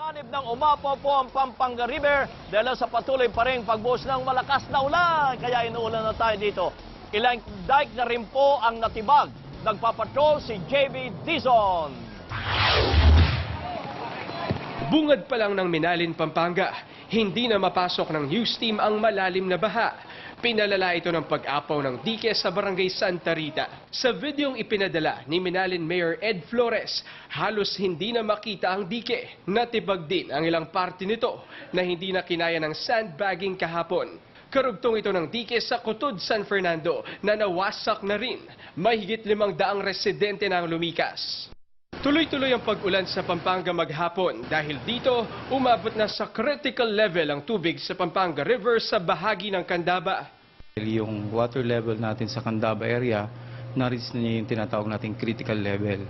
Kanib ng umapaw po ang Pampanga River dahil sa patuloy pa rin pagbuhos ng malakas na ulan. Kaya inuulan na tayo dito. Ilang dike na rin po ang natibag. Nagpapatrol si JV Dizon. Bungad pa lang ng Minalin, Pampanga, hindi na mapasok ng news team ang malalim na baha. Pinalala ito ng pag-apaw ng dike sa barangay Santa Rita. Sa videong ipinadala ni Minalin Mayor Ed Flores, halos hindi na makita ang dike. Natibag din ang ilang parte nito na hindi na kinaya ng sandbagging kahapon. Karugtong ito ng dike sa Kutod, San Fernando na nawasak na rin. Mahigit 500 residente na ang lumikas. Tuloy-tuloy ang pag-ulan sa Pampanga maghapon dahil dito umabot na sa critical level ang tubig sa Pampanga River sa bahagi ng Candaba. Yung water level natin sa Candaba area, na-reach na niya yung tinatawag nating critical level.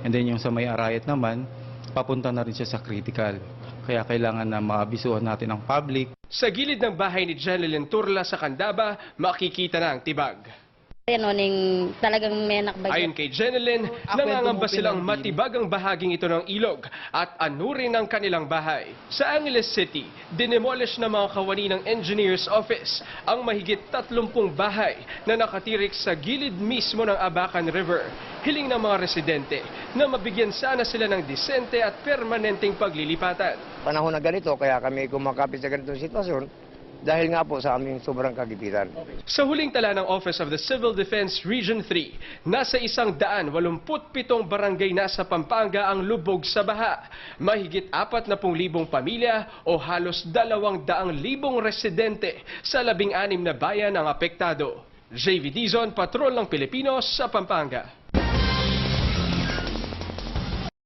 And then yung sa may Arayat naman, papunta na rin siya sa critical. Kaya kailangan na maabisuhan natin ang public. Sa gilid ng bahay ni Jeneline Turla sa Candaba, makikita na ang tibag. Ning talagang may nakbagay. Ayon kay Jeneline, nangangamba silang matibag ang bahaging ito ng ilog at anurin ang kanilang bahay. Sa Angeles City, dinemolish ng mga kawani ng Engineer's Office ang mahigit 30 bahay na nakatirik sa gilid mismo ng Abacan River. Hiling ng mga residente na mabigyan sana sila ng disente at permanenteng paglilipatan. Panahon na ganito, kaya kami kumakapit sa ganitong sitwasyon. Dahil nga po sa aming sobrang kagipitan. Sa huling tala ng Office of the Civil Defense Region 3, nasa 187 barangay na sa Pampanga ang lubog sa baha. Mahigit 40,000 pamilya o halos 200,000 residente sa 16 na bayan ang apektado. JV Dizon, Patrol ng Pilipino sa Pampanga.